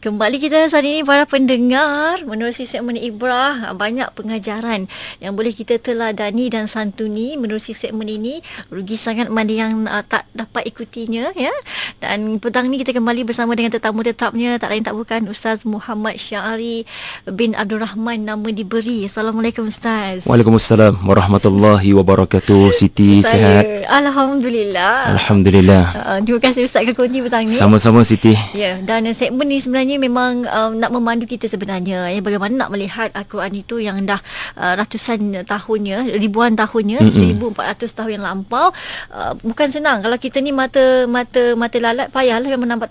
Kembali kita hari ini para pendengar, menerusi segmen Ibrah, banyak pengajaran yang boleh kita teladani dan santuni menerusi segmen ini. Rugi sangat mana yang tak dapat ikutinya ya. Dan petang ni kita kembali bersama dengan tetamu tetapnya, tak lain tak bukan Ustaz Muhammad Syahari bin Abdul Rahman, nama diberi. Assalamualaikum Ustaz. Waalaikumsalam warahmatullahi wabarakatuh. Siti sihat? Alhamdulillah. Alhamdulillah. Terima kasih Ustaz kekongsi petang ni. Sama-sama Siti. Ya, dan segmen ni sebenarnya memang nak memandu kita sebenarnya bagaimana nak melihat Al-Quran itu yang dah ratusan tahunnya, ribuan tahunnya, 1400 tahun yang lampau. Bukan senang kalau kita ni mata lalat, payahlah, memang nampak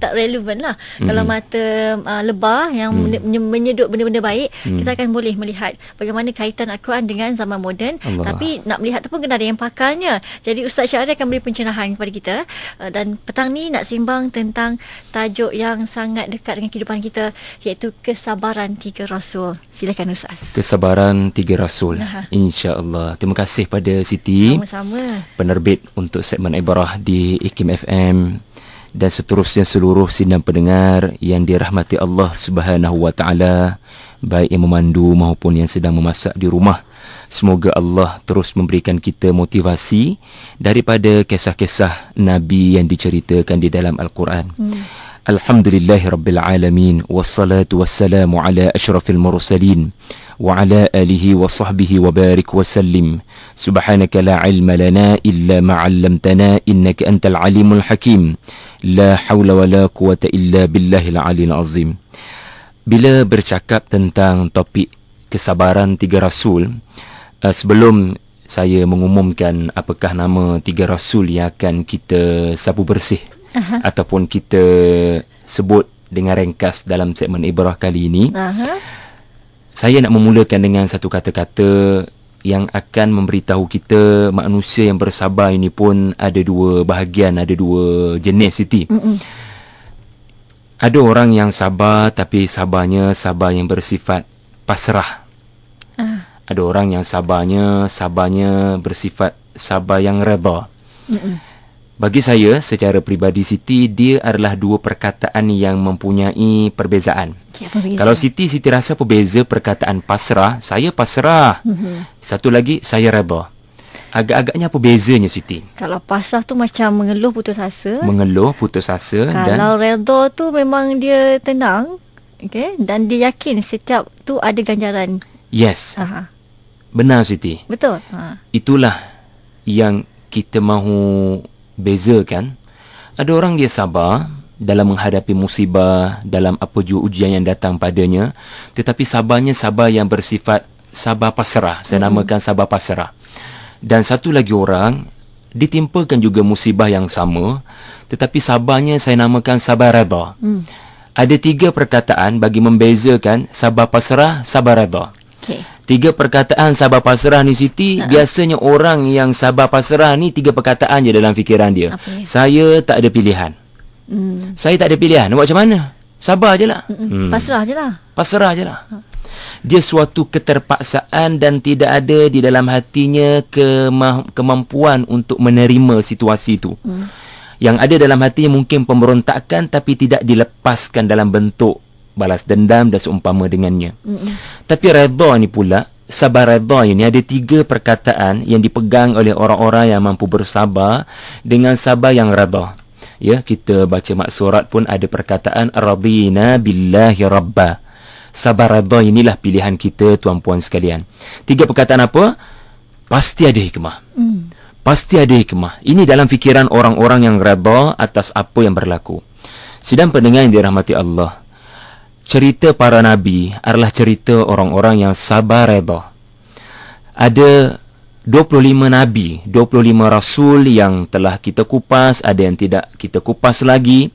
tak relevan lah. Kalau mata lebar yang menyedut benda-benda baik, kita akan boleh melihat bagaimana kaitan Al-Quran dengan zaman moden. Tapi nak melihat tu pun kena ada yang pakarnya. Jadi Ustaz Syahri akan beri pencerahan kepada kita, dan petang ni nak simbang tentang tajuk yang sangat dekat dengan kehidupan kita, iaitu kesabaran 3 Rasul. Silakan Ustaz. Kesabaran 3 Rasul. InsyaAllah. Terima kasih pada Siti, sama-sama, penerbit untuk segmen Ibrah di IKIM FM, dan seterusnya seluruh sidang pendengar yang dirahmati Allah Subhanahu Wa Taala, baik yang memandu maupun yang sedang memasak di rumah. Semoga Allah terus memberikan kita motivasi daripada kisah-kisah Nabi yang diceritakan di dalam Al-Quran. Alhamdulillahirabbil alamin, wassalatu wassalamu ala asyrafil mursalin wa ala alihi wa sahbihi wa barik wa sallim. Subhanaka la ilma lana illa ma 'allamtana innaka antal alimul hakim. La haula wa la quwata illa billahil aliyil azim. Bila bercakap tentang topik kesabaran 3 Rasul, sebelum saya mengumumkan apakah nama 3 Rasul yang akan kita sapu bersih ataupun kita sebut dengan ringkas dalam segmen Ibrah kali ini, saya nak memulakan dengan satu kata-kata yang akan memberitahu kita manusia yang bersabar ini pun ada 2 bahagian, ada 2 jenis, Siti. Ada orang yang sabar, tapi sabarnya sabar yang bersifat pasrah. Ada orang yang sabarnya bersifat sabar yang redha. Bagi saya secara peribadi, Siti, dia adalah 2 perkataan yang mempunyai perbezaan. Kalau Siti rasa berbeza perkataan pasrah, saya pasrah. Satu lagi, saya redha. Agak-agaknya apa bezanya, Siti? Kalau pasrah tu macam mengeluh putus asa. Kalau redha tu memang dia tenang, dan dia yakin setiap tu ada ganjaran. Yes. Benar, Siti. Betul. Itulah yang kita mahu bezakan. Ada orang dia sabar dalam menghadapi musibah, dalam apa jua ujian yang datang padanya, tetapi sabarnya sabar yang bersifat sabar pasrah. Saya namakan sabar pasrah. Dan satu lagi orang ditimpakan juga musibah yang sama, tetapi sabarnya saya namakan sabar redha. Ada 3 perkataan bagi membezakan sabar pasrah, sabar redha. 3 perkataan sabar pasrah ni, Siti, biasanya orang yang sabar pasrah ni 3 perkataan je dalam fikiran dia. Saya tak ada pilihan. Saya tak ada pilihan. Nak buat macam mana? Sabar je lah. Pasrah je lah. Dia suatu keterpaksaan dan tidak ada di dalam hatinya kemampuan untuk menerima situasi itu. Yang ada dalam hatinya mungkin pemberontakan, tapi tidak dilepaskan dalam bentuk balas dendam dan seumpama dengannya. Tapi redha ni pula, sabar redha ini ada 3 perkataan yang dipegang oleh orang-orang yang mampu bersabar dengan sabar yang redha. Ya, kita baca maksurat pun ada perkataan radina billahi rabba. Sabar redha inilah pilihan kita, tuan-puan sekalian. 3 perkataan apa? Pasti ada hikmah. Pasti ada hikmah. Ini dalam fikiran orang-orang yang redha atas apa yang berlaku. Sidang pendengar yang dirahmati Allah, cerita para Nabi adalah cerita orang-orang yang sabar redha. Ada 25 Nabi, 25 Rasul yang telah kita kupas, ada yang tidak kita kupas lagi,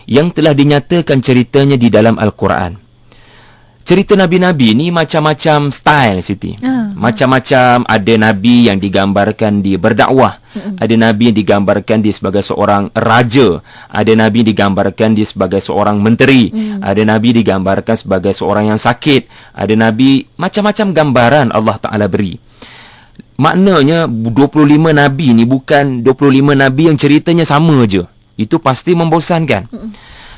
yang telah dinyatakan ceritanya di dalam Al-Quran. Cerita Nabi-Nabi ni macam-macam style, Siti. Macam-macam. Ada Nabi yang digambarkan dia berdakwah. Ada Nabi yang digambarkan dia sebagai seorang raja. Ada Nabi yang digambarkan dia sebagai seorang menteri. Ada Nabi digambarkan sebagai seorang yang sakit. Ada Nabi, macam-macam gambaran Allah Ta'ala beri. Maknanya 25 Nabi ni bukan 25 Nabi yang ceritanya sama je. Itu pasti membosankan.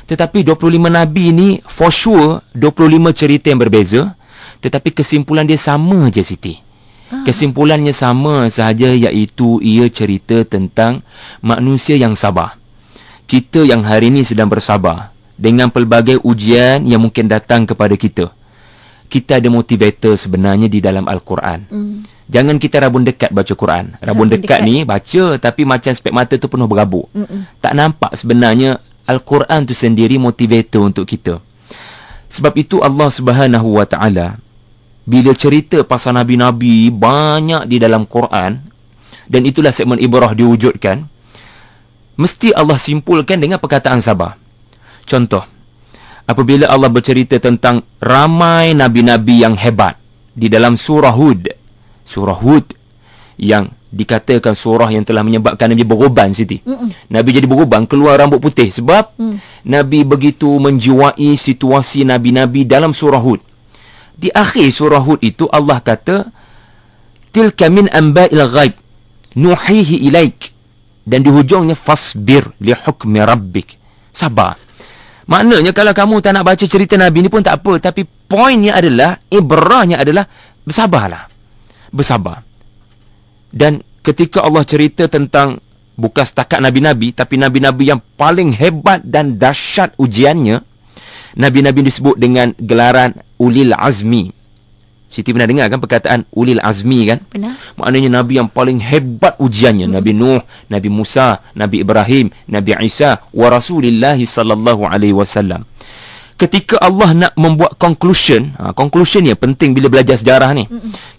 Tetapi 25 Nabi ni for sure 25 cerita yang berbeza, tetapi kesimpulan dia sama je Siti. Kesimpulannya sama sahaja, iaitu ia cerita tentang manusia yang sabar. Kita yang hari ini sedang bersabar dengan pelbagai ujian yang mungkin datang kepada kita. Kita ada motivator sebenarnya di dalam Al-Quran. Jangan kita rabun dekat baca Quran. Rabun dekat ni baca, tapi macam spek mata tu penuh berabuk. Tak nampak sebenarnya Al-Quran tu sendiri motivator untuk kita. Sebab itu Allah Subhanahu Wa Taala bila cerita pasal Nabi-Nabi banyak di dalam Quran, dan itulah segmen ibrah diwujudkan, mesti Allah simpulkan dengan perkataan sabar. Contoh, apabila Allah bercerita tentang ramai Nabi-Nabi yang hebat di dalam surah Hud. Surah Hud yang dikatakan surah yang telah menyebabkan Nabi beruban, Siti. Nabi jadi beruban, keluar rambut putih. Sebab Nabi begitu menjiwai situasi Nabi-Nabi dalam surah Hud. Di akhir surah Hud itu Allah kata, tilka min anba'il ghaib nuhihi ilaik. Dan di hujungnya, fasbir li hukmi rabbik. Sabar. Maknanya kalau kamu tak nak baca cerita Nabi ni pun tak apa, tapi poinnya adalah, ibrahnya adalah bersabarlah. Bersabar. Dan ketika Allah cerita tentang bukan setakat Nabi-Nabi, tapi Nabi-Nabi yang paling hebat dan dahsyat ujiannya, Nabi-Nabi disebut dengan gelaran Ulil Azmi. Siti pernah dengar kan perkataan Ulil Azmi kan? Benar. Maknanya Nabi yang paling hebat ujiannya. Nabi Nuh, Nabi Musa, Nabi Ibrahim, Nabi Isa, wa Rasulullah sallallahu alaihi wasallam. Ketika Allah nak membuat conclusion, conclusion ni penting bila belajar sejarah ni.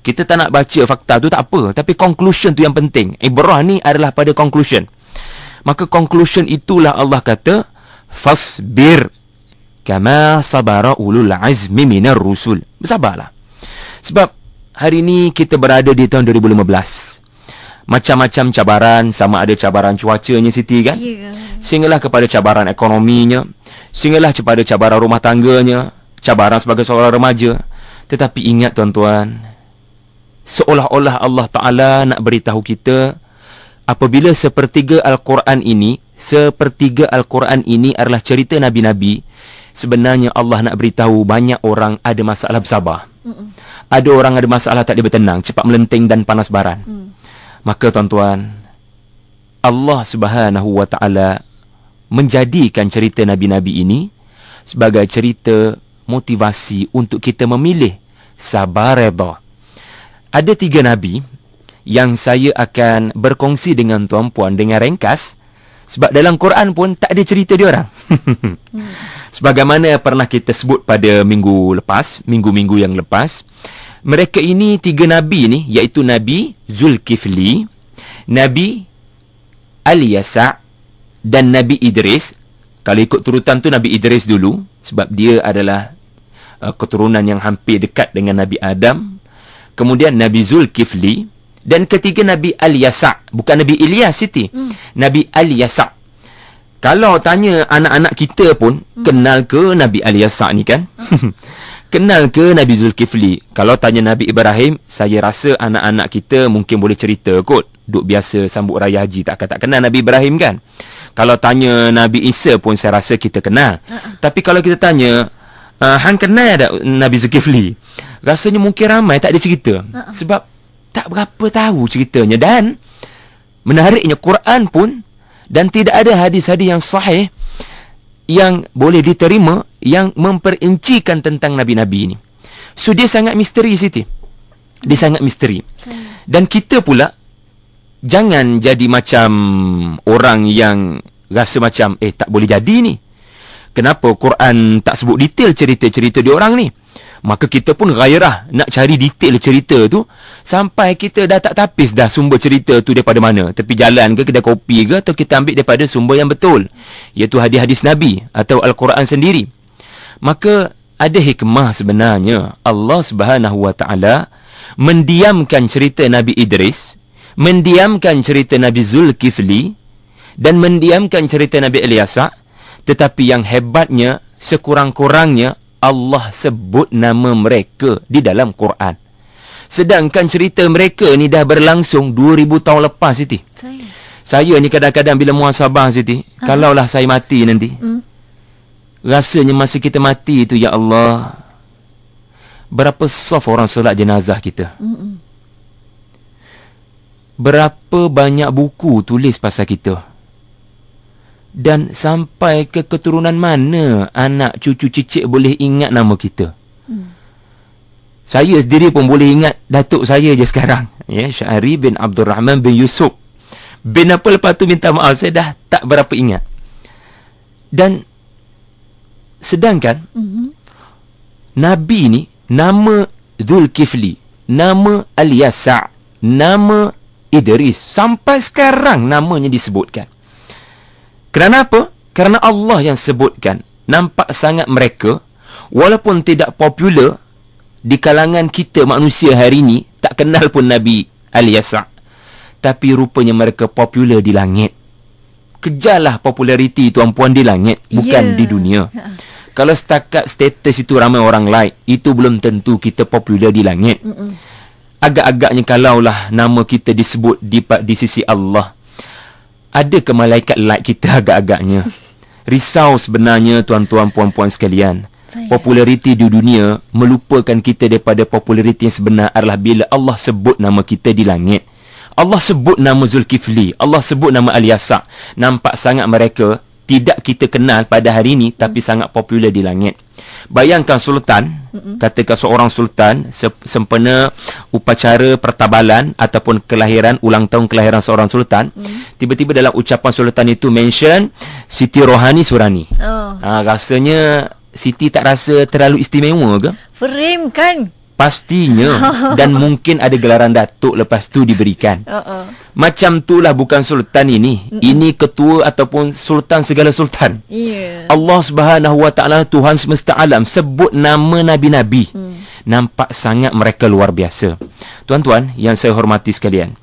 Kita tak nak baca fakta tu tak apa, tapi conclusion tu yang penting. Ibrah ni adalah pada conclusion. Maka conclusion itulah Allah kata, fasbir kama sabara ulul azmi minar rusul. Bersabarlah. Sebab hari ini kita berada di tahun 2015. Macam-macam cabaran, sama ada cabaran cuacanya, Siti kan? Sehinggalah kepada cabaran ekonominya, sehinggalah kepada cabaran rumah tangganya, cabaran sebagai seorang remaja. Tetapi ingat tuan-tuan, seolah-olah Allah Ta'ala nak beritahu kita, apabila sepertiga Al-Quran ini adalah cerita Nabi-Nabi, sebenarnya Allah nak beritahu banyak orang ada masalah bersabar. Ada orang ada masalah tak dia bertenang, cepat melenting dan panas baran. Maka tuan-tuan, Allah Subhanahu Wa Taala menjadikan cerita Nabi-Nabi ini sebagai cerita motivasi untuk kita memilih sabar redha. Ada 3 Nabi yang saya akan berkongsi dengan tuan-puan dengan ringkas, sebab dalam Quran pun tak ada cerita dia orang. Sebagaimana pernah kita sebut pada minggu yang lepas, mereka ini 3 Nabi ni, iaitu Nabi Zulkifli, Nabi Al-Yasa' dan Nabi Idris. Kalau ikut turutan tu Nabi Idris dulu, sebab dia adalah keturunan yang hampir dekat dengan Nabi Adam. Kemudian Nabi Zulkifli, dan ketiga Nabi Al-Yasa'. Bukan Nabi Ilyas, Siti. Nabi Al-Yasa'. Kalau tanya anak-anak kita pun, kenal ke Nabi Al-Yasa' ni kan? Kenal ke Nabi Zulkifli? Kalau tanya Nabi Ibrahim, saya rasa anak-anak kita mungkin boleh cerita kot. Duk biasa sambut raya haji, tak kenal Nabi Ibrahim kan? Kalau tanya Nabi Isa pun saya rasa kita kenal. Tapi kalau kita tanya, hang kenal tak Nabi Zulkifli? Rasanya mungkin ramai tak ada cerita. Sebab tak berapa tahu ceritanya. Dan menariknya, Quran pun, dan tidak ada hadis-hadis yang sahih yang boleh diterima yang memperincikan tentang Nabi-Nabi ini. So dia sangat misteri, Siti. Dia sangat misteri. Dan kita pula jangan jadi macam orang yang rasa macam tak boleh jadi ni. Kenapa Quran tak sebut detail cerita-cerita dia orang ni? Maka kita pun gairah nak cari detail cerita tu, sampai kita dah tak tapis dah sumber cerita tu daripada mana. Tepi jalan ke, kedai kopi ke, atau kita ambil daripada sumber yang betul, iaitu hadis-hadis Nabi atau Al-Quran sendiri. Maka ada hikmah sebenarnya Allah Subhanahu Wa Taala mendiamkan cerita Nabi Idris, mendiamkan cerita Nabi Zulkifli, dan mendiamkan cerita Nabi Ilyasa. Tetapi yang hebatnya, sekurang-kurangnya Allah sebut nama mereka di dalam Quran. Sedangkan cerita mereka ni dah berlangsung 2000 tahun lepas, Siti. Saya ni kadang-kadang bila muhasabah, Siti, kalaulah saya mati nanti, Rasanya masa kita mati itu, ya Allah, berapa soft orang solat jenazah kita. Berapa banyak buku tulis pasal kita. Dan sampai ke keturunan mana anak cucu cicit boleh ingat nama kita. Saya sendiri pun boleh ingat datuk saya je sekarang, ya, Syahri bin Abdul Rahman bin Yusuf bin apa, lepas tu minta maaf, saya dah tak berapa ingat. Dan sedangkan Nabi ni nama Zulkifli, nama Al-Yasa', nama Idris, sampai sekarang namanya disebutkan. Kerana apa? Kerana Allah yang sebutkan. Nampak sangat mereka, walaupun tidak popular di kalangan kita manusia hari ini, tak kenal pun Nabi Al-Yasa', tapi rupanya mereka popular di langit. Kejarlah populariti tuan-puan di langit, bukan di dunia. Kalau setakat status itu ramai orang like, itu belum tentu kita popular di langit. Agak-agaknya kalaulah nama kita disebut di sisi Allah, ada ke malaikat like kita agak-agaknya. Risau sebenarnya tuan-tuan puan-puan sekalian. Populariti di dunia melupakan kita daripada populariti yang sebenar adalah bila Allah sebut nama kita di langit. Allah sebut nama Zulkifli, Allah sebut nama Al-Yasa'. Nampak sangat mereka tidak kita kenal pada hari ini, tapi sangat popular di langit. Bayangkan sultan, katakan seorang sultan sempena upacara pertabalan ataupun kelahiran, ulang tahun kelahiran seorang sultan, tiba-tiba dalam ucapan sultan itu mention Siti Rohani Surani. Rasanya Siti tak rasa terlalu istimewa ke? Frame kan? Pastinya. Dan mungkin ada gelaran datuk lepas tu diberikan. Macam itulah bukan sultan ini. Ini ketua ataupun sultan segala sultan. Allah Subhanahu Wa Ta'ala, Tuhan semesta alam, sebut nama nabi-nabi. Nampak sangat mereka luar biasa. Tuan-tuan yang saya hormati sekalian,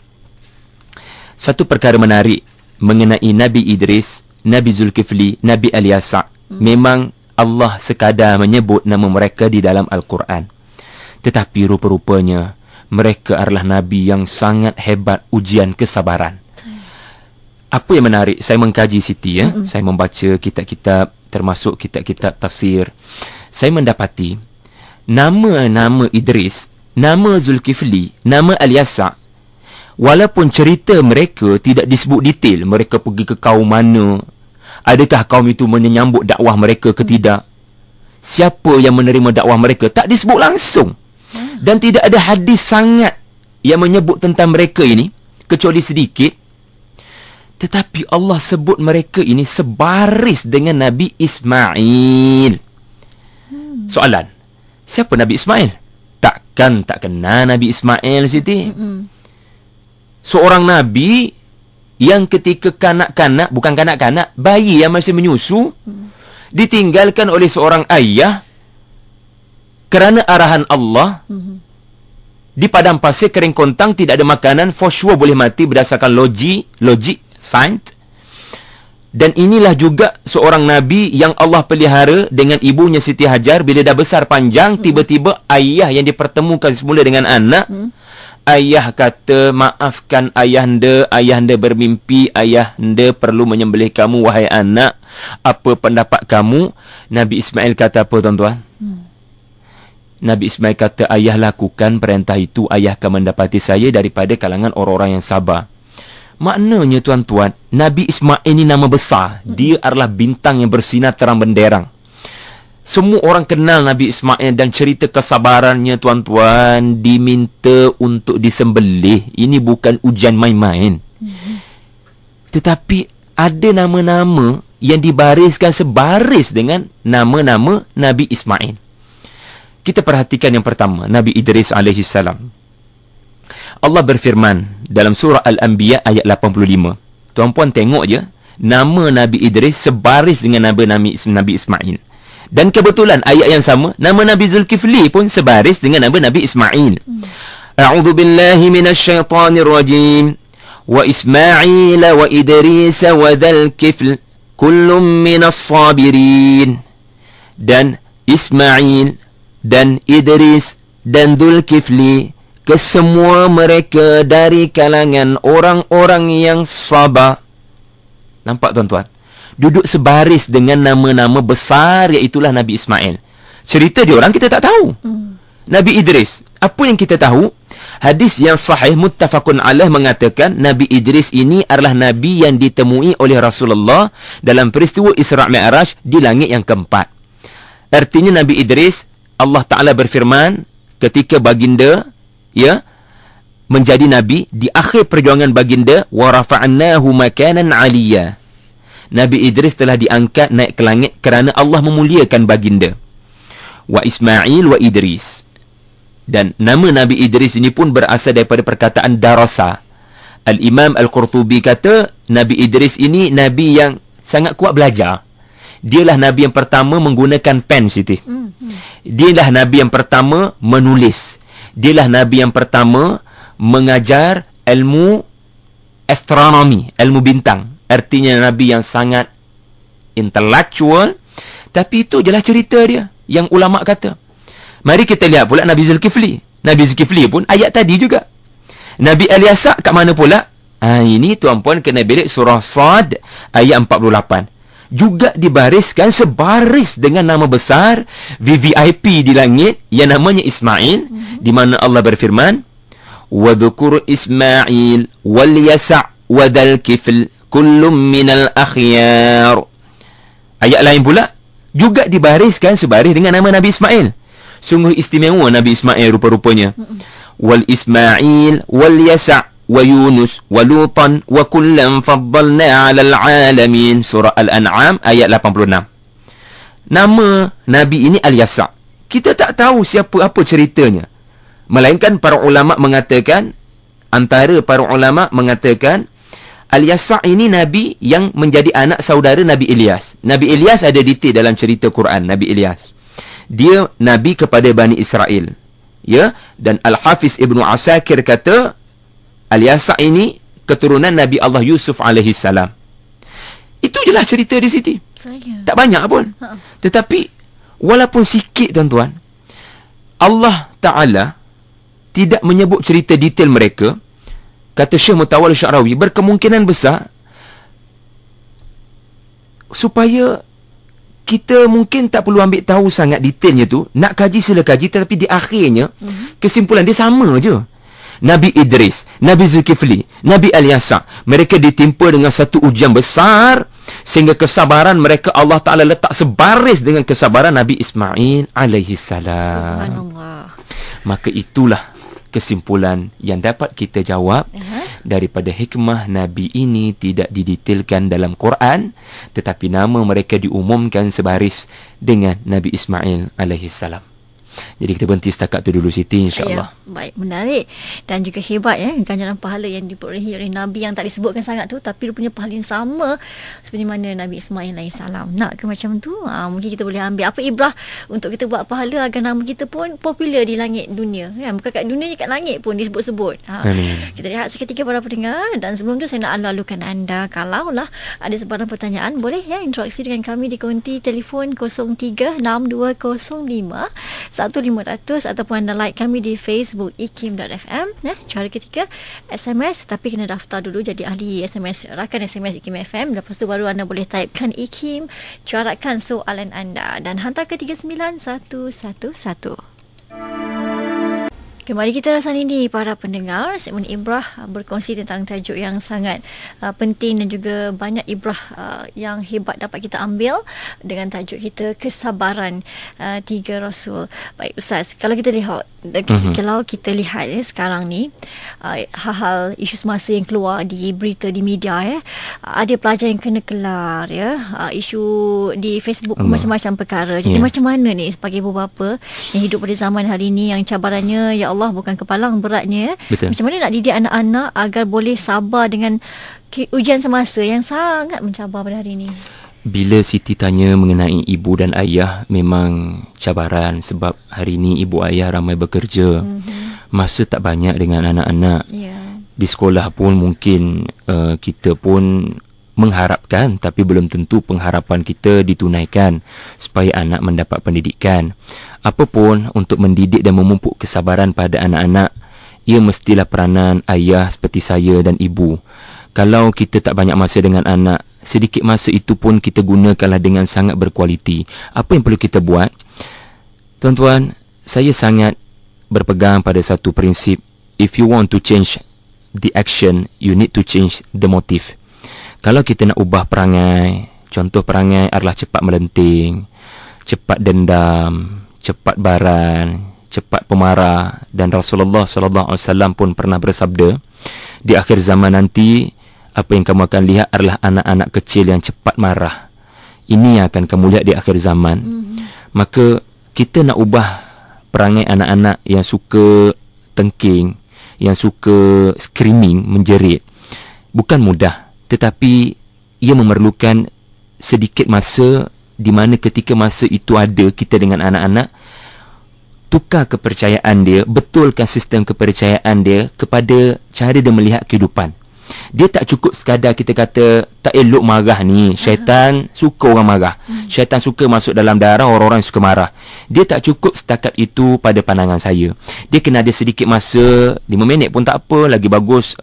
satu perkara menarik mengenai Nabi Idris, Nabi Zulkifli, Nabi Al-Yasa', memang Allah sekadar menyebut nama mereka di dalam Al-Quran. Tetapi rupa-rupanya mereka adalah Nabi yang sangat hebat ujian kesabaran. Apa yang menarik, saya mengkaji Siti, ya. Saya membaca kitab-kitab, termasuk kitab-kitab tafsir. Saya mendapati nama-nama Idris, nama Zulkifli, nama Al-Yasa', walaupun cerita mereka tidak disebut detail, mereka pergi ke kaum mana, adakah kaum itu menyambut dakwah mereka ke tidak, siapa yang menerima dakwah mereka, tak disebut langsung. Dan tidak ada hadis sangat yang menyebut tentang mereka ini, kecuali sedikit. Tetapi Allah sebut mereka ini sebaris dengan Nabi Ismail. Soalan, siapa Nabi Ismail? Takkan tak kenal Nabi Ismail, Siti? Seorang Nabi yang ketika kanak-kanak, bukan kanak-kanak, bayi yang masih menyusu, ditinggalkan oleh seorang ayah kerana arahan Allah. Di padang pasir kering kontang, tidak ada makanan, for sure boleh mati berdasarkan logik sains. Dan inilah juga seorang Nabi yang Allah pelihara dengan ibunya Siti Hajar. Bila dah besar panjang, tiba-tiba ayah yang dipertemukan semula dengan anak, ayah kata, maafkan ayahanda bermimpi, ayahanda perlu menyembelih kamu wahai anak, apa pendapat kamu? Nabi Ismail kata apa, tuan-tuan? Nabi Ismail kata, ayah lakukan perintah itu, ayah akan mendapati saya daripada kalangan orang-orang yang sabar. Maknanya, tuan-tuan, Nabi Ismail ini nama besar. Dia adalah bintang yang bersinar terang benderang. Semua orang kenal Nabi Ismail dan cerita kesabarannya, tuan-tuan, diminta untuk disembelih. Ini bukan ujian main-main. Tetapi ada nama-nama yang dibariskan sebaris dengan nama-nama Nabi Ismail. Kita perhatikan yang pertama, Nabi Idris alaihi salam. Allah berfirman dalam surah Al-Anbiya ayat 85. Tuan-puan tengok je, nama Nabi Idris sebaris dengan nama Nabi Ismail. Dan kebetulan ayat yang sama, nama Nabi Zulkifli pun sebaris dengan nama Nabi Ismail. A'udzu billahi minasyaitonir rajim. Wa Ismail wa Idris wa Zulkifl kullum minas sabirin. Dan Ismail dan Idris dan Zulkifli, kesemua mereka dari kalangan orang-orang yang sabar. Nampak, tuan-tuan? duduk sebaris dengan nama-nama besar, iaitulah Nabi Ismail. Cerita dia orang kita tak tahu. Nabi Idris, apa yang kita tahu? Hadis yang sahih muttafaqun alaih mengatakan Nabi Idris ini adalah Nabi yang ditemui oleh Rasulullah dalam peristiwa Isra' Mi'raj di langit yang keempat. Artinya Nabi Idris, Allah Ta'ala berfirman ketika baginda menjadi Nabi, di akhir perjuangan baginda, wa rafa'nahu makanan 'aliyya. Nabi Idris telah diangkat naik ke langit kerana Allah memuliakan baginda. Wa Ismail wa Idris. Dan nama Nabi Idris ini pun berasal daripada perkataan darasa. Al-Imam Al-Qurtubi kata, Nabi Idris ini Nabi yang sangat kuat belajar. Dialah Nabi yang pertama menggunakan pen, Siti. Dialah Nabi yang pertama menulis. Dialah Nabi yang pertama mengajar ilmu astronomi, ilmu bintang. Artinya Nabi yang sangat intellectual. Tapi itu jelah cerita dia yang ulama' kata. Mari kita lihat pula Nabi Zulkifli. Nabi Zulkifli pun ayat tadi juga. Nabi Ilyasa kat mana pula? Ini tuan-puan kena belik surah Sad ayat 48. Juga dibariskan sebaris dengan nama besar VVIP di langit yang namanya Ismail, di mana Allah berfirman, wa dhukur Ismail wal Yasa' wa dhal kifl kullum minal akhyar. Ayat lain pula juga dibariskan sebaris dengan nama Nabi Ismail. Sungguh istimewa Nabi Ismail rupa-rupanya. Wal Ismail wal Yasa' wa Yunus wa Lutan wa kullan faddalna 'alal 'alamin. Surah Al-An'am ayat 86. Nama Nabi ini Al-Yasa'. Kita tak tahu apa ceritanya. Melainkan para ulama mengatakan, antara para ulama mengatakan Al-Yasa' ini Nabi yang menjadi anak saudara Nabi Ilyas. Nabi Ilyas ada detail dalam cerita Quran, Nabi Ilyas. Dia Nabi kepada Bani Israel. Dan Al-Hafiz Ibnu Asakir kata, Al-Yasa' ini keturunan Nabi Allah Yusuf alaihi salam. Itu jelah cerita di situ. Tak banyak pun. Tetapi, walaupun sikit tuan-tuan, Allah Ta'ala tidak menyebut cerita detail mereka. Kata Syekh Mutawalli Sya'rawi, berkemungkinan besar supaya kita mungkin tak perlu ambil tahu sangat detailnya tu. Nak kaji sila kaji, tetapi di akhirnya kesimpulan dia sama je. Nabi Idris, Nabi Zulkifli, Nabi Al-Yasa', mereka ditimpa dengan satu ujian besar sehingga kesabaran mereka Allah Ta'ala letak sebaris dengan kesabaran Nabi Ismail alaihi salam. Subhanallah. Maka itulah kesimpulan yang dapat kita jawab daripada hikmah Nabi ini tidak didetailkan dalam Quran, tetapi nama mereka diumumkan sebaris dengan Nabi Ismail alaihi salam. Jadi kita berhenti setakat tu dulu Siti, insya-Allah. Baik, menarik dan juga hebat ganjaran pahala yang diperolehi oleh Nabi yang tak disebutkan sangat tu, tapi dia punya pahala yang sama seperti mana Nabi Ismail AS. Nak ke macam tu? Mungkin kita boleh ambil apa ibrah untuk kita buat pahala agar nama kita pun popular di langit dunia. Bukan kat dunia je, kat langit pun disebut-sebut. Kita lihat seketika para pendengar, dan sebelum tu saya nak alu-alukan anda, kalaulah ada sebarang pertanyaan, boleh interaksi dengan kami di konti telefon 03-9305-1500 ataupun anda like kami di Facebook ikim.fm. Cara ketiga SMS, tapi kena daftar dulu jadi ahli SMS, rakan SMS Ikim FM. Lepas tu baru anda boleh typekan Ikim, corakkan soalan anda dan hantar ke 39111. Mari kita saat ini para pendengar segmen Ibrah berkongsi tentang tajuk yang sangat penting dan juga banyak ibrah yang hebat dapat kita ambil dengan tajuk kita kesabaran tiga Rasul. Baik Ustaz, kalau kita lihat kalau kita lihat sekarang ni hal-hal isu semasa yang keluar di berita di media ada pelajar yang kena kelar isu di Facebook macam-macam perkara. Jadi macam mana ni sebagai ibu bapa yang hidup pada zaman hari ini yang cabarannya ya Allah bukan kepalang beratnya. Macam mana nak didik anak-anak agar boleh sabar dengan ujian semasa yang sangat mencabar pada hari ini? Bila Siti tanya mengenai ibu dan ayah, memang cabaran sebab hari ini ibu ayah ramai bekerja. Masa tak banyak dengan anak-anak. Di sekolah pun mungkin kita pun mengharapkan, tapi belum tentu pengharapan kita ditunaikan supaya anak mendapat pendidikan. Apapun untuk mendidik dan memupuk kesabaran pada anak-anak, ia mestilah peranan ayah seperti saya dan ibu. Kalau kita tak banyak masa dengan anak, sedikit masa itu pun kita gunakanlah dengan sangat berkualiti. Apa yang perlu kita buat? Tuan-tuan, saya sangat berpegang pada satu prinsip. If you want to change the action, you need to change the motive. Kalau kita nak ubah perangai, contoh perangai adalah cepat melenting, cepat dendam, cepat baran, cepat pemarah, dan Rasulullah SAW pun pernah bersabda, di akhir zaman nanti apa yang kamu akan lihat adalah anak-anak kecil yang cepat marah. Ini yang akan kamu lihat di akhir zaman. Maka kita nak ubah perangai anak-anak yang suka tengking, yang suka screaming, menjerit, bukan mudah. Tetapi ia memerlukan sedikit masa, di mana ketika masa itu ada, kita dengan anak-anak tukar kepercayaan dia, betulkan sistem kepercayaan dia kepada cara dia melihat kehidupan. Dia tak cukup sekadar kita kata tak elok marah ni, syaitan suka orang marah, syaitan suka masuk dalam darah orang-orang yang suka marah. Dia tak cukup setakat itu pada pandangan saya. Dia kena ada sedikit masa, 5 minit pun tak apa, lagi bagus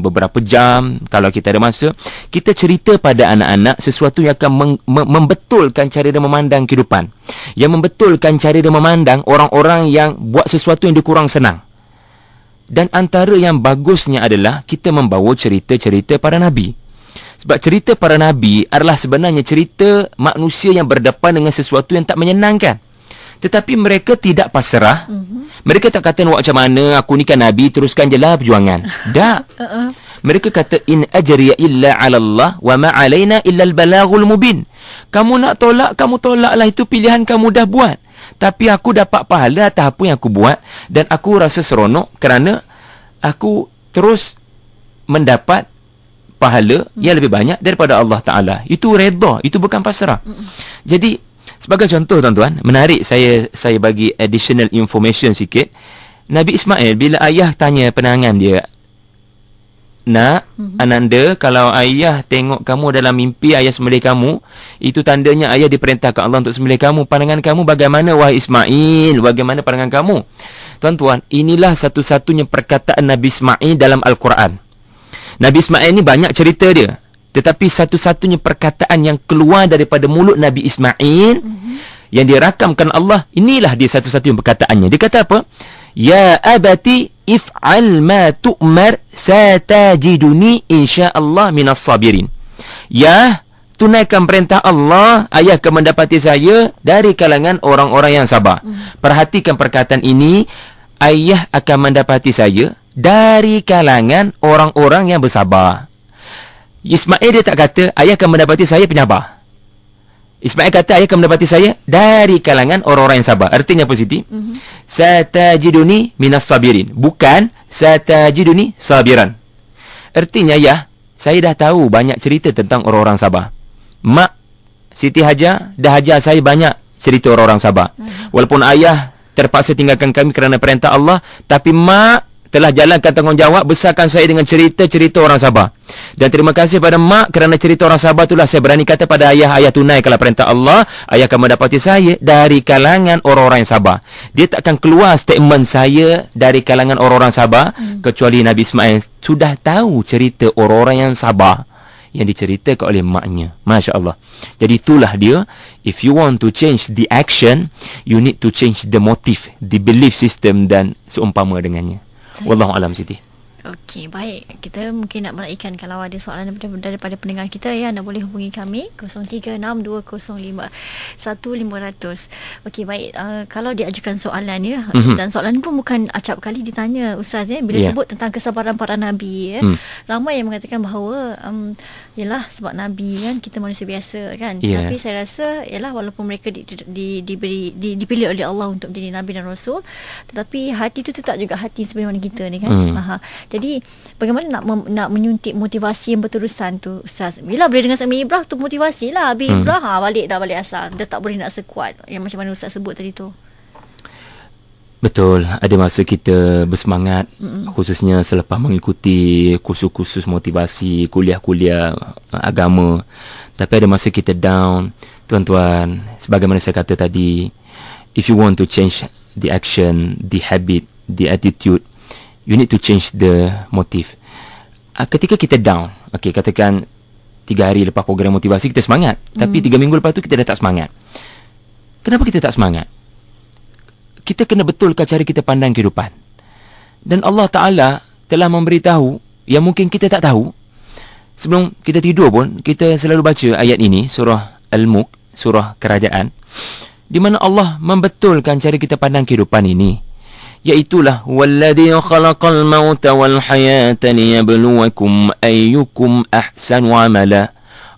beberapa jam kalau kita ada masa. Kita cerita pada anak-anak sesuatu yang akan membetulkan cara dia memandang kehidupan, yang membetulkan cara dia memandang orang-orang yang buat sesuatu yang dia kurang senang. Dan antara yang bagusnya adalah kita membawa cerita-cerita para Nabi. Sebab cerita para Nabi adalah sebenarnya cerita manusia yang berdepan dengan sesuatu yang tak menyenangkan. Tetapi mereka tidak pasrah. Mereka tak kata nak macam mana, aku ni kan Nabi, teruskan je lah perjuangan. Tak. Mereka kata, in ajriya illa ala Allah wa ma alaina illa al-balaghul mubin. Kamu nak tolak, kamu tolaklah, itu pilihan kamu dah buat. Tapi aku dapat pahala atas apa yang aku buat, dan aku rasa seronok kerana aku terus mendapat pahala yang lebih banyak daripada Allah Ta'ala. Itu redha, itu bukan pasrah. Jadi sebagai contoh tuan-tuan, menarik saya bagi additional information sikit. Nabi Ismail, bila ayah tanya penangan dia, nak, Ananda, kalau ayah tengok kamu dalam mimpi ayah sembelih kamu, itu tandanya ayah diperintahkan Allah untuk sembelih kamu. Pandangan kamu bagaimana, wahai Ismail? Bagaimana pandangan kamu? Tuan-tuan, inilah satu-satunya perkataan Nabi Ismail dalam Al-Quran. Nabi Ismail ni banyak cerita dia, tetapi satu-satunya perkataan yang keluar daripada mulut Nabi Ismail yang dirakamkan Allah, inilah dia satu-satunya perkataannya. Dia kata apa? Ya abati if'al ma tu'mar satajiduni insyaallah minas sabirin. Ya, tunaikan perintah Allah, ayah akan mendapati saya dari kalangan orang-orang yang sabar. Perhatikan perkataan ini, ayah akan mendapati saya dari kalangan orang-orang yang bersabar. Ismail dia tak kata ayah akan mendapati saya penyabar. Ismail kata ayah akan mendapati saya dari kalangan orang-orang yang sabar. Artinya apa Siti? Satajiduni minas sabirin, bukan satajiduni sabiran. Artinya ya, saya dah tahu banyak cerita tentang orang-orang sabar. Mak Siti Hajar dah ajar saya banyak cerita orang-orang sabar. Walaupun ayah terpaksa tinggalkan kami kerana perintah Allah, tapi mak telah jalankan tanggungjawab besarkan saya dengan cerita-cerita orang sabar. Dan terima kasih pada mak kerana cerita orang sabar itulah saya berani kata pada ayah, ayah tunaikanlah perintah Allah, ayah akan mendapati saya dari kalangan orang-orang yang sabar. Dia takkan keluar statement saya dari kalangan orang-orang sabar kecuali Nabi Ismail sudah tahu cerita orang-orang yang sabar yang diceritakan oleh maknya. Masya Allah. Jadi itulah dia. If you want to change the action, you need to change the motive, the belief system dan seumpama dengannya. Wallahualam Siti. Okey, baik. Kita mungkin nak meraihkan, kalau ada soalan daripada pendengar kita, ya, anda boleh hubungi kami 0362051500. Okey, baik. Kalau diajukan soalan, ya, dan soalan ni pun bukan acap kali ditanya Ustaz, ya, bila sebut tentang kesabaran para Nabi, ya, ramai yang mengatakan bahawa yalah, sebab Nabi kan, kita manusia biasa kan, tapi saya rasa yalah, walaupun mereka dipilih oleh Allah untuk menjadi Nabi dan Rasul, tetapi hati itu tetap juga hati sebagaimana kita ni kan. Jadi bagaimana nak menyuntik motivasi yang berterusan tu Ustaz? Bila boleh dengar Abi Ibrah tu motivasi lah. Abi Ibrah balik asal. Dia tak boleh nak sekuat yang macam mana Ustaz sebut tadi tu. Betul, ada masa kita bersemangat, khususnya selepas mengikuti kursus-kursus motivasi, kuliah-kuliah agama. Tapi ada masa kita down. Tuan-tuan, sebagaimana saya kata tadi, if you want to change the action, the habit, the attitude, you need to change the motive. Ketika kita down, katakan 3 hari lepas program motivasi kita semangat. Tapi 3 minggu lepas tu kita dah tak semangat. Kenapa kita tak semangat? Kita kena betulkan cara kita pandang kehidupan. Dan Allah Ta'ala telah memberitahu yang mungkin kita tak tahu. Sebelum kita tidur pun, kita selalu baca ayat ini, surah Al-Mulk, surah Kerajaan, di mana Allah membetulkan cara kita pandang kehidupan ini. Iaitulah, وَالَّذِي خَلَقَ الْمَوْتَ وَالْحَيَاةَ لِيَبْلُوَكُمْ أَيُّكُمْ أَحْسَنُ عَمَلًا.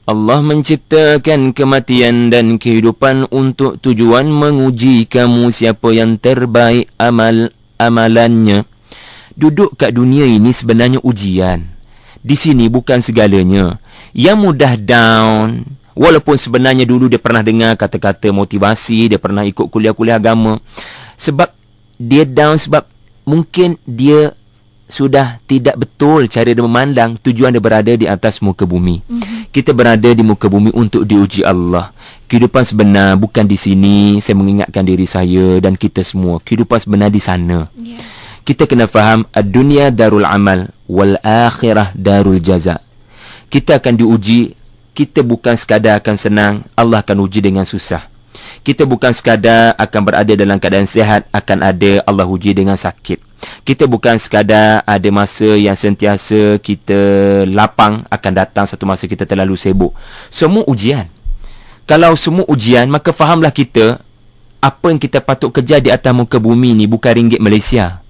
Allah menciptakan kematian dan kehidupan untuk tujuan menguji kamu siapa yang terbaik amalannya. Duduk kat dunia ini sebenarnya ujian. Di sini bukan segalanya. Yang mudah down, walaupun sebenarnya dulu dia pernah dengar kata-kata motivasi, dia pernah ikut kuliah-kuliah agama. Sebab dia down sebab mungkin dia sudah tidak betul cara dia memandang tujuan dia berada di atas muka bumi. Kita berada di muka bumi untuk diuji Allah. Kehidupan sebenar bukan di sini. Saya mengingatkan diri saya dan kita semua. Kehidupan sebenar di sana. Kita kena faham, ad-dunya darul amal wal akhirah darul jaza. Kita akan diuji. Kita bukan sekadar akan senang, Allah akan uji dengan susah. Kita bukan sekadar akan berada dalam keadaan sihat, akan ada Allah uji dengan sakit. Kita bukan sekadar ada masa yang sentiasa kita lapang, akan datang satu masa kita terlalu sibuk. Semua ujian. Kalau semua ujian, maka fahamlah kita, apa yang kita patut kejar di atas muka bumi ni bukan ringgit Malaysia,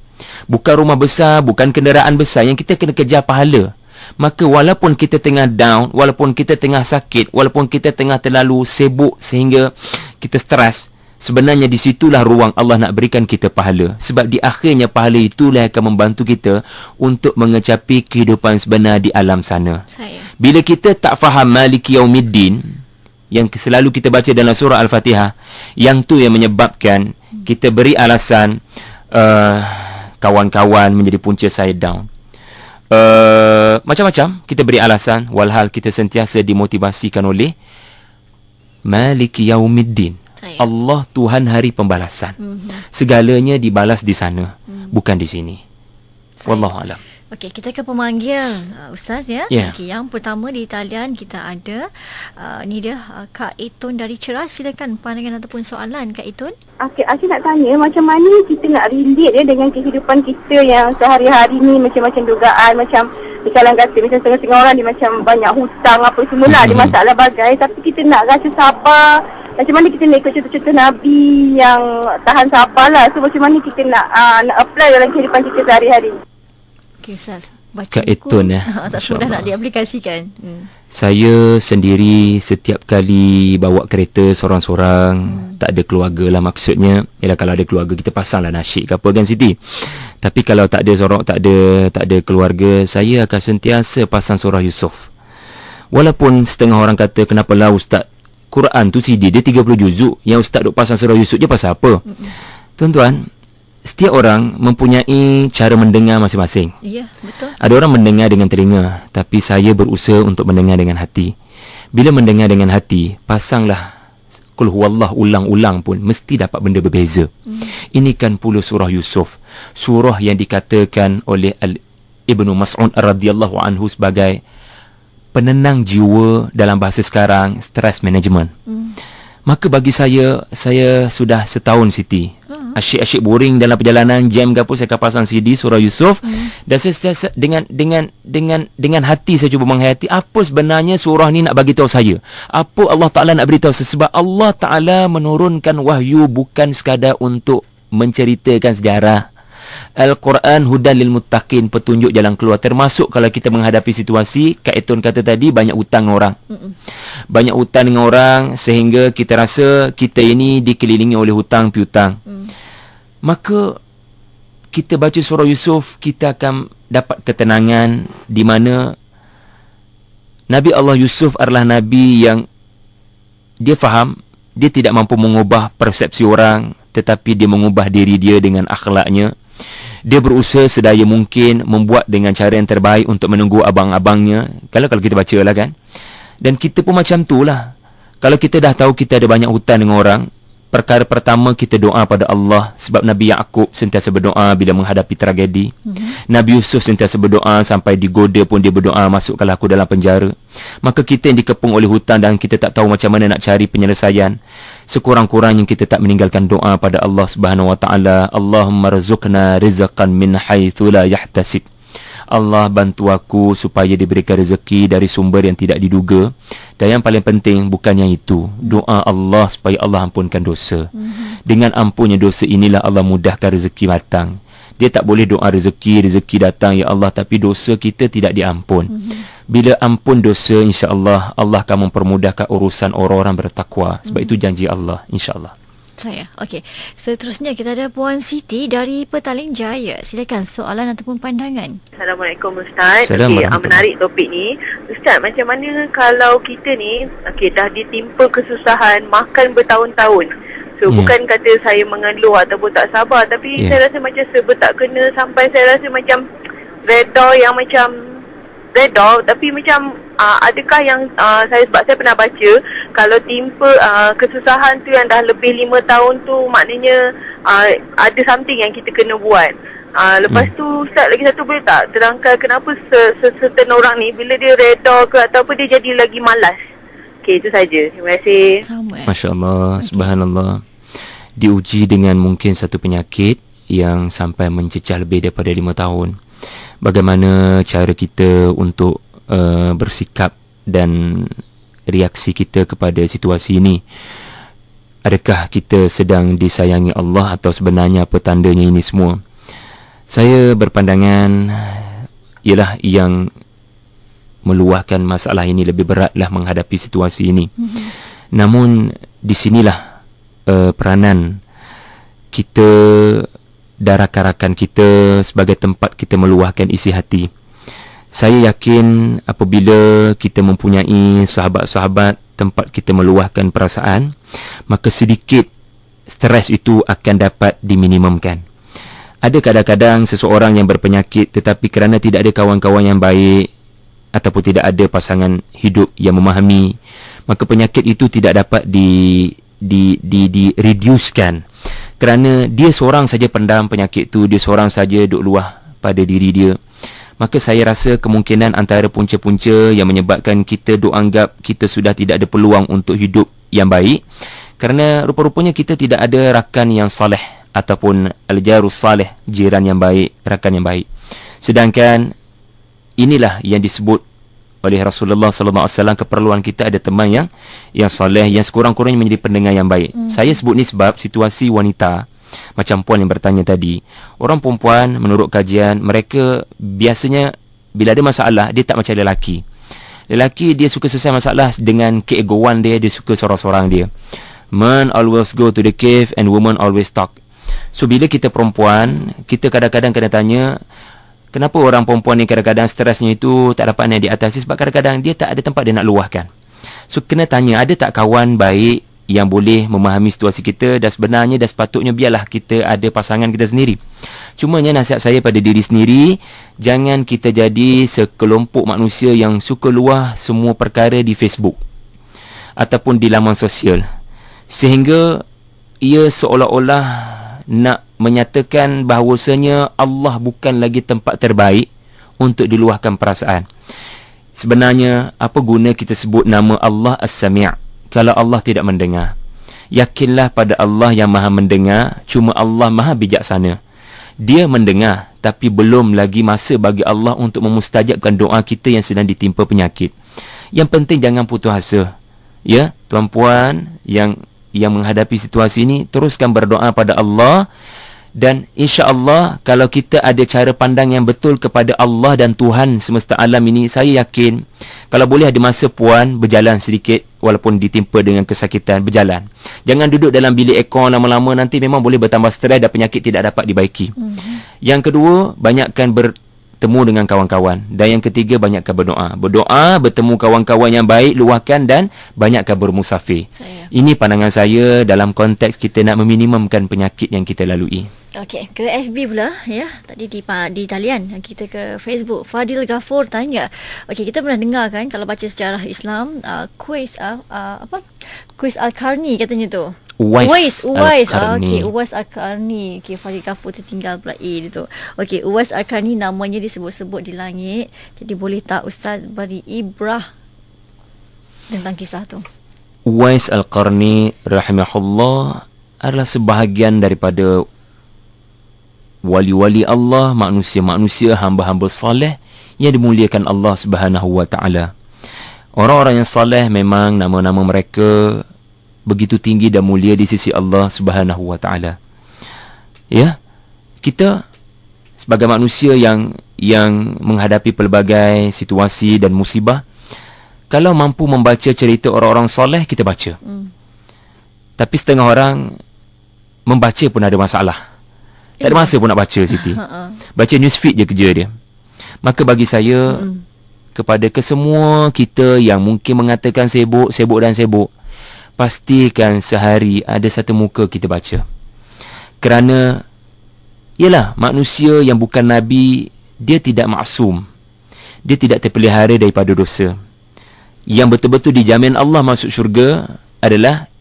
bukan rumah besar, bukan kenderaan besar. Yang kita kena kejar pahala. Maka walaupun kita tengah down, walaupun kita tengah sakit, walaupun kita tengah terlalu sibuk sehingga kita stres, sebenarnya di situlah ruang Allah nak berikan kita pahala. Sebab di akhirnya pahala itulah yang akan membantu kita untuk mengecapi kehidupan sebenar di alam sana. Bila kita tak faham Maliki Yaumiddin, yang selalu kita baca dalam surah Al-Fatihah, yang tu yang menyebabkan kita beri alasan kawan-kawan menjadi punca saya down. Macam-macam kita beri alasan, walhal kita sentiasa dimotivasikan oleh Maliki Yaumiddin, Allah Tuhan hari pembalasan. Segalanya dibalas di sana, bukan di sini. Wallahu a'lam. Okey, kita ke pemanggil Ustaz ya. Okey, yang pertama di talian kita ada ni dia Kak Itun dari Ceras. Silakan pandangan ataupun soalan Kak Itun. Okey, aku nak tanya macam mana kita nak relate dengan kehidupan kita yang sehari-hari ni, macam-macam dugaan, macam di kalangan kata macam setengah-setengah orang dia macam banyak hutang apa semula, ada masalah bagai, tapi kita nak rasa sabar. Macam mana kita nak ikut contoh-contoh Nabi yang tahan sabar lah. So macam mana kita nak apply dalam kehidupan kita sehari-hari? Okey Ustaz, baca Kak Itun ya. Tak mudah nak diaplikasikan. Saya sendiri setiap kali bawa kereta sorang-sorang, tak ada keluarga lah maksudnya. Ialah kalau ada keluarga kita pasanglah nasyid ke apa kan Siti. Tapi kalau tak ada sorang, tak ada keluarga, saya akan sentiasa pasang surah Yusuf. Walaupun setengah orang kata kenapalah Ustaz, Quran tu CD dia 30 juzuk, yang Ustaz duk pasang surah Yusuf je pasal apa? Tuan-tuan, setiap orang mempunyai cara mendengar masing-masing. Ya, betul. Ada orang mendengar dengan telinga, tapi saya berusaha untuk mendengar dengan hati. Bila mendengar dengan hati, pasanglah Qul huwallah ulang-ulang pun mesti dapat benda berbeza. Ini kan pula surah Yusuf, surah yang dikatakan oleh Ibnu Mas'ud radhiyallahu anhu sebagai penenang jiwa, dalam bahasa sekarang stress management. Maka bagi saya sudah setahun Siti, asyik-asyik boring dalam perjalanan, jam ke apa, saya akan pasang CD surah Yusuf. Dan saya dengan hati saya cuba menghayati apa sebenarnya surah ni nak bagi tahu saya, apa Allah Ta'ala nak beritahu saya. Sebab Allah Ta'ala menurunkan wahyu bukan sekadar untuk menceritakan sejarah. Al-Quran hudan lil muttaqin, petunjuk jalan keluar. Termasuk kalau kita menghadapi situasi Kak Etun kata tadi, banyak hutang dengan orang. Banyak hutang dengan orang sehingga kita rasa kita ini dikelilingi oleh hutang piutang. Maka kita baca surah Yusuf, kita akan dapat ketenangan di mana Nabi Allah Yusuf adalah Nabi yang dia faham, dia tidak mampu mengubah persepsi orang, tetapi dia mengubah diri dia dengan akhlaknya. Dia berusaha sedaya mungkin membuat dengan cara yang terbaik untuk menunggu abang-abangnya. Kalau kita baca lah kan. Dan kita pun macam tu lah. Kalau kita dah tahu kita ada banyak hutang dengan orang, perkara pertama kita doa pada Allah, sebab Nabi Yaqub sentiasa berdoa bila menghadapi tragedi. Nabi Yusuf sentiasa berdoa sampai digoda pun dia berdoa, masukkanlah aku dalam penjara. Maka kita yang dikepung oleh hutang dan kita tak tahu macam mana nak cari penyelesaian, sekurang-kurangnya kita tak meninggalkan doa pada Allah Subhanahu Wa Taala. Allahumma rzuqna rizqan min haitsu la yahtasib. Allah bantu aku supaya diberikan rezeki dari sumber yang tidak diduga. Dan yang paling penting bukan yang itu, doa Allah supaya Allah ampunkan dosa. Dengan ampunnya dosa inilah Allah mudahkan rezeki datang. Dia tak boleh doa rezeki datang ya Allah, tapi dosa kita tidak diampun. Bila ampun dosa, insya-Allah Allah akan mempermudahkan urusan orang-orang bertakwa. Sebab itu janji Allah, insya-Allah. Okey. Seterusnya kita ada Puan Siti dari Petaling Jaya. Silakan soalan ataupun pandangan. Assalamualaikum Ustaz. Assalamualaikum. Menarik topik ni. Ustaz, macam mana kalau kita ni dah ditimpa kesusahan makan bertahun-tahun. So bukan kata saya mengeluh ataupun tak sabar, tapi saya rasa macam serba tak kena, sampai saya rasa macam redha yang macam redha, tapi macam adakah yang sebab saya pernah baca kalau timpa kesusahan tu yang dah lebih 5 tahun tu, maknanya ada something yang kita kena buat. Lepas tu Ustaz, lagi satu boleh tak terangkan kenapa certain orang ni bila dia redha ke ataupun dia jadi lagi malas? Okey, itu saja. Terima kasih. Masya Allah, subhanallah. Diuji dengan mungkin satu penyakit yang sampai mencecah lebih daripada 5 tahun. Bagaimana cara kita untuk bersikap dan reaksi kita kepada situasi ini? Adakah kita sedang disayangi Allah atau sebenarnya apa tandanya ini semua? Saya berpandangan ialah yang meluahkan masalah ini lebih beratlah menghadapi situasi ini. Namun di sinilah peranan kita dan rakan-rakan kita sebagai tempat kita meluahkan isi hati. Saya yakin apabila kita mempunyai sahabat-sahabat tempat kita meluahkan perasaan, maka sedikit stres itu akan dapat diminimumkan. Ada kadang-kadang seseorang yang berpenyakit tetapi kerana tidak ada kawan-kawan yang baik ataupun tidak ada pasangan hidup yang memahami, maka penyakit itu tidak dapat di-reducekan. Kerana dia seorang saja pendam penyakit itu, dia seorang saja duk luah pada diri dia. Maka saya rasa kemungkinan antara punca-punca yang menyebabkan kita duk anggap kita sudah tidak ada peluang untuk hidup yang baik, kerana rupa-rupanya kita tidak ada rakan yang saleh ataupun al-jarus saleh, jiran yang baik, rakan yang baik. Sedangkan inilah yang disebut oleh Rasulullah sallallahu alaihi wasallam, keperluan kita ada teman yang soleh, yang sekurang-kurangnya menjadi pendengar yang baik. Saya sebut ni sebab situasi wanita, macam puan yang bertanya tadi, orang perempuan menurut kajian mereka biasanya bila ada masalah dia tak macam lelaki. Lelaki dia suka selesai masalah dengan keegoan dia suka sorang-sorang dia. Men always go to the cave and woman always talk. So bila kita perempuan, kita kadang-kadang kena tanya, kenapa orang perempuan ni kadang-kadang stresnya itu tak dapat naik di atas? Sebab kadang-kadang dia tak ada tempat dia nak luahkan. So kena tanya, ada tak kawan baik yang boleh memahami situasi kita? Dan sebenarnya dah sepatutnya biarlah kita ada pasangan kita sendiri. Cumanya nasihat saya pada diri sendiri, jangan kita jadi sekelompok manusia yang suka luah semua perkara di Facebook ataupun di laman sosial, sehingga ia seolah-olah nak menyatakan bahawasanya Allah bukan lagi tempat terbaik untuk diluahkan perasaan. Sebenarnya apa guna kita sebut nama Allah As-Sami' kalau Allah tidak mendengar? Yakinlah pada Allah yang maha mendengar, cuma Allah maha bijaksana. Dia mendengar, tapi belum lagi masa bagi Allah untuk memustajabkan doa kita yang sedang ditimpa penyakit. Yang penting jangan putus asa. Ya, tuan-puan yang menghadapi situasi ini, teruskan berdoa pada Allah. Dan insya-Allah kalau kita ada cara pandang yang betul kepada Allah dan Tuhan semesta alam ini, saya yakin kalau boleh ada masa puan berjalan sedikit walaupun ditimpa dengan kesakitan, berjalan. Jangan duduk dalam bilik aircon lama-lama, nanti memang boleh bertambah stres dan penyakit tidak dapat dibaiki. Yang kedua, banyakkan bertemu dengan kawan-kawan. Dan yang ketiga, banyakkan berdoa. Berdoa, bertemu kawan-kawan yang baik, luahkan, dan banyakkan bermusafir. Ini pandangan saya dalam konteks kita nak meminimumkan penyakit yang kita lalui. Okey, ke FB pula ya. Tadi di talian kita ke Facebook. Fadil Ghafur tanya. Okey, kita pernah dengar kan kalau baca sejarah Islam, kuis Kuis Al-Qarni katanya tu. Uwais Al-Qarni. Okey, Uwais Al-Qarni. Okey, Fadil Ghafur tertinggal pula A dia tu. Okey, Uwais Al-Qarni namanya disebut-sebut di langit. Jadi boleh tak Ustaz beri ibrah tentang kisah tu? Uwais Al-Qarni rahimahullah adalah sebahagian daripada wali-wali Allah, manusia-manusia, hamba-hamba soleh yang dimuliakan Allah Subhanahu wa taala. Orang-orang yang soleh memang nama-nama mereka begitu tinggi dan mulia di sisi Allah Subhanahu wa taala. Ya. Kita sebagai manusia yang menghadapi pelbagai situasi dan musibah, kalau mampu membaca cerita orang-orang soleh, kita baca. Tapi setengah orang membaca pun ada masalah. Tak ada masa pun nak baca, Siti. Baca newsfeed je kerja dia. Maka bagi saya, kepada kesemua kita yang mungkin mengatakan sibuk, pastikan sehari ada satu muka kita baca. Kerana, ialah manusia yang bukan Nabi, dia tidak maksum. Dia tidak terpelihara daripada dosa. Yang betul-betul dijamin Allah masuk syurga adalah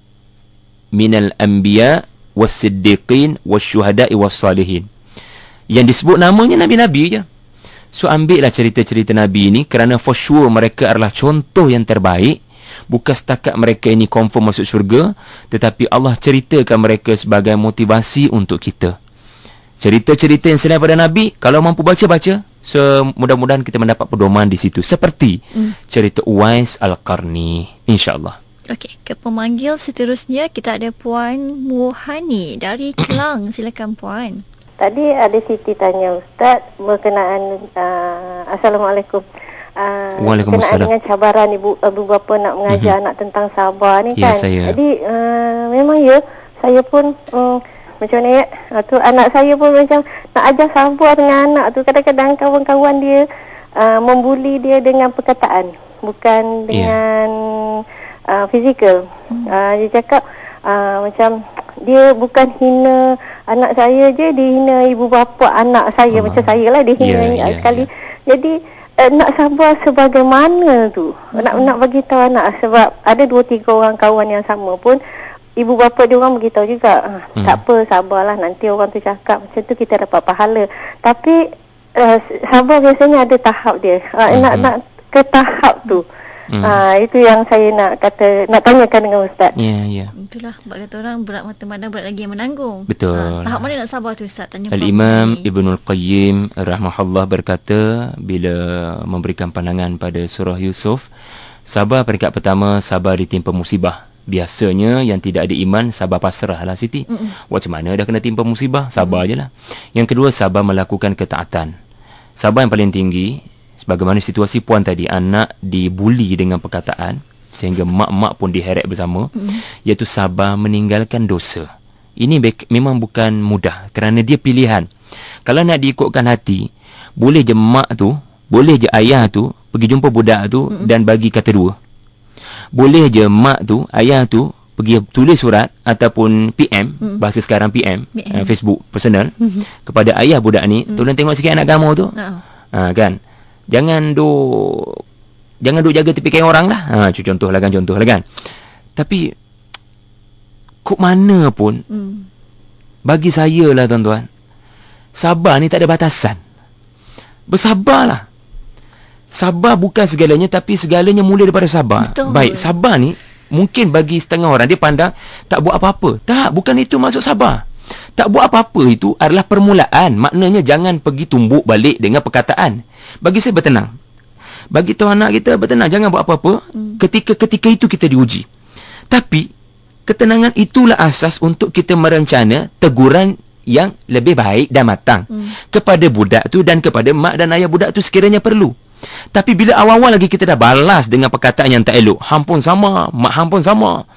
minal anbiya was-siddiqin was-syuhada'i was-salihin. Yang disebut namanya Nabi-Nabi je. So ambillah cerita-cerita Nabi ini, kerana for sure mereka adalah contoh yang terbaik. Bukan setakat mereka ini confirm masuk syurga, tetapi Allah ceritakan mereka sebagai motivasi untuk kita. Cerita-cerita yang selain pada Nabi, kalau mampu baca-baca, so mudah-mudahan kita mendapat pedoman di situ. Seperti cerita Uwais Al-Qarni, insya-Allah. Okey, ke pemanggil seterusnya kita ada Puan Muhani dari Kelang. Silakan Puan. Tadi ada Siti tanya Ustaz berkenaan Assalamualaikum. Waalaikumsalam. Berkenaan dengan cabaran ibu bapa nak mengajar anak tentang sabar ni kan. Saya. Jadi memang ya, saya pun macam ni ya, tu anak saya pun macam nak ajar sabar dengan anak tu. Kadang-kadang kawan-kawan dia membuli dia dengan perkataan, bukan dengan fizikal. Dia cakap macam dia bukan hina anak saya je, dia hina ibu bapa anak saya. Macam saya lah, dia hina sekali. Jadi nak sabar sebagaimana tu, nak bagi tahu anak. Sebab ada 2-3 orang kawan yang sama pun ibu bapa dia orang beritahu juga, tak apa, sabarlah, nanti orang tu cakap macam tu kita dapat pahala. Tapi sabar biasanya ada tahap dia. Nak ke tahap tu. Itu yang saya nak tanyakan dengan Ustaz. Ya. Itulah, sebab kata orang berat mata pandang, berat lagi yang menanggung. Betul. Tahap mana nak sabar tu Ustaz? Tanya Al-Imam Ibnul Qayyim rahimahullah berkata bila memberikan pandangan pada surah Yusuf, sabar peringkat pertama, sabar ditimpa musibah. Biasanya yang tidak ada iman, sabar pasrah lah Siti. Macam mana dah kena timpa musibah, sabar je lah. Yang kedua, sabar melakukan ketaatan. Sabar yang paling tinggi, sebagaimana situasi puan tadi, anak dibuli dengan perkataan sehingga mak-mak pun diheret bersama, iaitu sabar meninggalkan dosa. Ini memang bukan mudah, kerana dia pilihan. Kalau nak diikutkan hati, boleh je mak tu, boleh je ayah tu pergi jumpa budak tu dan bagi kata dua. Boleh je mak tu, ayah tu pergi tulis surat ataupun PM, bahasa sekarang PM. Facebook personal, kepada ayah budak ni, tolong tengok sikit anak kamu tu. Kan, Jangan duk jaga tepi kain orang lah. Contoh lah kan. Tapi kok mana pun, bagi saya lah tuan-tuan, sabar ni tak ada batasan. Bersabarlah. Sabar bukan segalanya, tapi segalanya mula daripada sabar. Betul. Baik, sabar ni mungkin bagi setengah orang dia pandang tak buat apa-apa. Tak, bukan itu maksud sabar. Tak buat apa-apa itu adalah permulaan. Maknanya jangan pergi tumbuk balik dengan perkataan. Bagi saya bertenang. Bagi tahu anak kita bertenang, jangan buat apa-apa. Ketika itu kita diuji. Tapi ketenangan itulah asas untuk kita merencana teguran yang lebih baik dan matang kepada budak tu dan kepada mak dan ayah budak tu sekiranya perlu. Tapi bila awal-awal lagi kita dah balas dengan perkataan yang tak elok, hampun sama, mak hampun sama,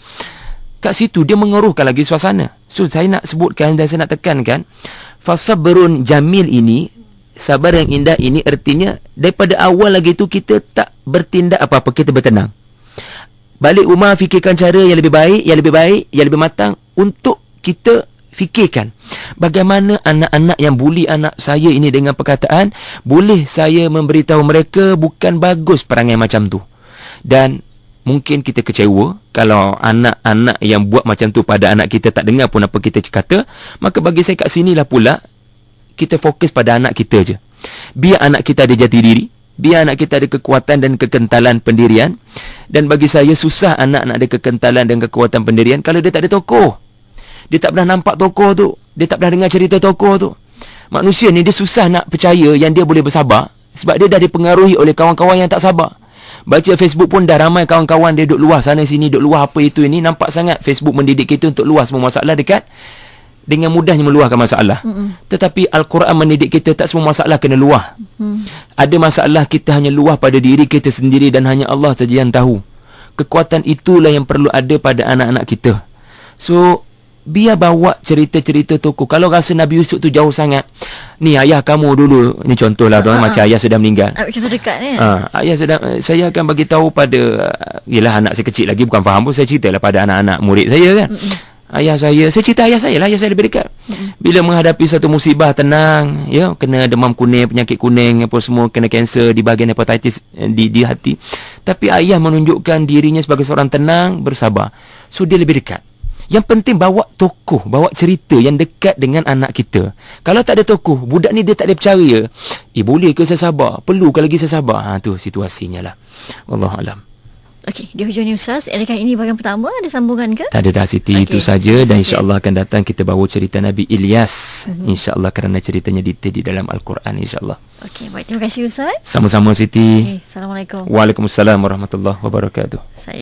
kat situ dia mengeruhkan lagi suasana. So saya nak sebutkan dan saya nak tekankan, fasabrun jamil ini, sabar yang indah ini, artinya daripada awal lagi tu kita tak bertindak apa-apa, kita bertenang. Balik rumah fikirkan cara yang lebih baik, yang lebih matang untuk kita Fikirkan bagaimana anak-anak yang buli anak saya ini dengan perkataan, boleh saya memberitahu mereka bukan bagus perangai macam tu. Dan mungkin kita kecewa kalau anak-anak yang buat macam tu pada anak kita tak dengar pun apa kita kata. Maka bagi saya kat sinilah pula kita fokus pada anak kita je. Biar anak kita ada jati diri, biar anak kita ada kekuatan dan kekentalan pendirian. Dan bagi saya susah anak nak ada kekentalan dan kekuatan pendirian kalau dia tak ada tokoh. Dia tak pernah nampak tokoh tu, dia tak pernah dengar cerita tokoh tu. Manusia ni dia susah nak percaya yang dia boleh bersabar sebab dia dah dipengaruhi oleh kawan-kawan yang tak sabar. Baca Facebook pun dah ramai kawan-kawan dia duduk luar sana sini, duduk luar apa itu ini. Nampak sangat Facebook mendidik kita untuk luar semua masalah dekat, dengan mudahnya meluahkan masalah. Tetapi Al-Quran mendidik kita tak semua masalah kena luah. Ada masalah kita hanya luah pada diri kita sendiri dan hanya Allah saja yang tahu. Kekuatan itulah yang perlu ada pada anak-anak kita. So biar bawa cerita-cerita tokoh. Kalau rasa Nabi Yusuf tu jauh sangat, ni ayah kamu dulu, ni contohlah tuan, macam ayah sudah meninggal. Contoh dekat ni. Ayah sudah, saya akan bagi tahu pada, yelah anak saya kecil lagi bukan faham pun, saya ceritalah pada anak-anak murid saya kan. Ayah saya cerita ayah saya lah, ayah saya lebih dekat. Bila menghadapi satu musibah, tenang, ya, kena demam kuning, penyakit kuning apa semua, kena kanser di bahagian hepatitis di hati. Tapi ayah menunjukkan dirinya sebagai seorang tenang, bersabar. So dia lebih dekat. Yang penting bawa tokoh, bawa cerita yang dekat dengan anak kita. Kalau tak ada tokoh, budak ni dia tak ada percaya. Boleh ke saya sabar? Perlu ke lagi saya sabar? Tu situasinya lah. Wallahualam. Okey, di hujung ni Ustaz, adakah ini bahagian pertama? Ada sambungan ke? Tak ada dah Siti, itu saja. Dan insya-Allah akan datang kita bawa cerita Nabi Ilyas. Insya-Allah kerana ceritanya detail di dalam Al-Quran insya-Allah. Okey, baik, terima kasih Ustaz. Sama-sama Siti. Assalamualaikum. Waalaikumsalam warahmatullahi wabarakatuh. Saya